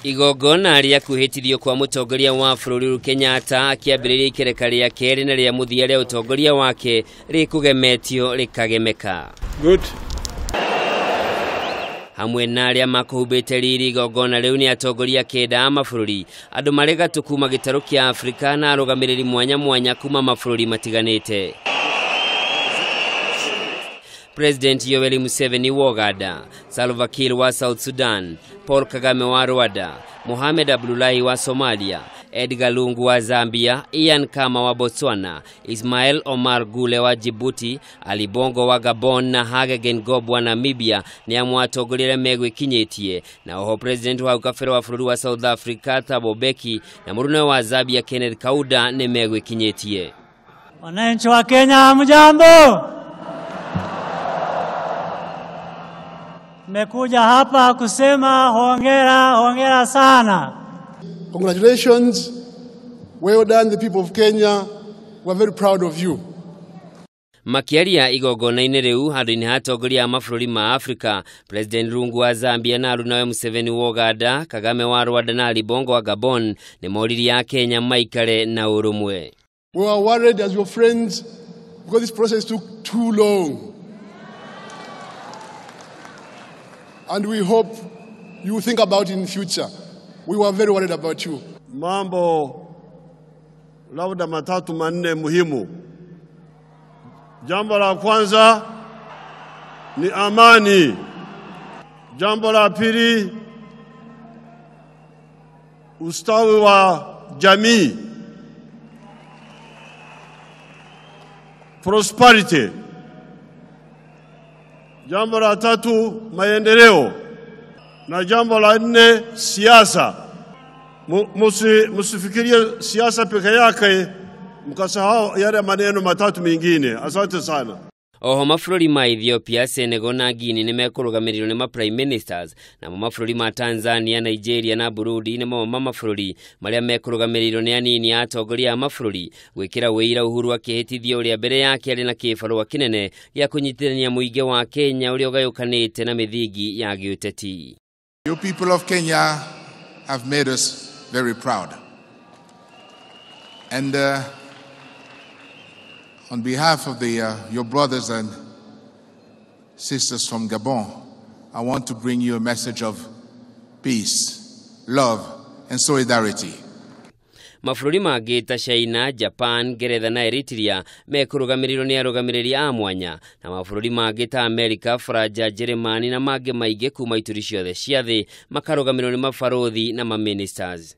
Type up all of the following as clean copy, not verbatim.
Igongona aria kwihitithio kwa mutongoria wa Uhuru Kenyatta akiambiriria ikereka ria keri na ria muthia ria utongoria wake rikugemetio rikagemeka. Good. Hamwe na aria makuhubite riri igongona riu ni atongoria kenda a mabururi andu marega tukuma gitaro kia Afrika na arugamiriri mwanya kuma mabururi matiganite. President Yoweri Museveni wa Uganda, Salva Kiir wa South Sudan, Paul Kagame wa Rwanda, Mohamed Abdullahi wa Somalia, Edgar Lungu wa Zambia, Ian Kama wa Botswana, Ismail Omar Gule wa Djibouti, Ali Bongo wa Gabon na Hage Geingob wa Namibia ni amwatongorire meguikinyitie, na oho President wa ukafero wa bururi wa South Africa Thabo Mbeki na murune wa Zambia Kenneth Kauda ni meguikinyitie. Wananchi wa Kenya mjambo. Mekuja hapa kusema hongera sana. Congratulations. Well done, the people of Kenya. We're very proud of you. Makiaria igongona-ini riu handu-ini hatongoria mabururi ma Afrika, President Lungu wa Zambia na Nawe Museveni wa Uganda, Kagame wa Rwanda na Ali Bongo wa Gabon ni mauriri ya Kenya maikare na urumwe. We are worried as your friends because this process took too long. And we hope you think about it in the future. We were very worried about you. Mambo labda matatu manne muhimu. Jambo la kwanza ni amani. Jambo la pili ustawi wa jamii. Prosperity. Jambo la tatu maendeleo. Na jambo la nne siasa. Musifikirie siasa peke yake mkasahau yale maneno matatu mengine. Asante sana. Oho mabururi ma Ethiopia, Senegal na Guinea nimekurugamiriro ni ma prime ministers, na mabururi ma Tanzania, Nigeria na Burundi ni mabururi maria mekurugamiriro ni anini atongoria a mabururi gwikira wira Uhuru akihitithio ria mbere yake ari na kibarua kinene ya kunyitithania muingi wa Kenya uri ogayukanite na mithingi ya giuteti. You people of Kenya have made us very proud. And on behalf of your brothers and sisters from Gabon, I want to bring you a message of peace, love, and solidarity. Mabururi mangi ta China, Japan, Ngeretha na Eritrea mekurugamiriro ni arugamiriri a mwanya, na mabururi mangi ta America, Faraja, Germany na mangi maingi kuma ituri ciothe cia thi makarugamiriro ni mabarothi na ministers.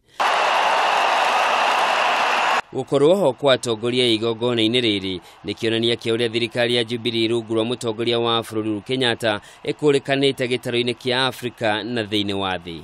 Gukorwo ho kwa atongoria igongona-ini riri ni kionania kia uria thirikari ya Jubilee rungu rwa mutongoria wa Uhuru Kenyatta ikurikanite gitaro-ini kia Afrika na thiini wa thi.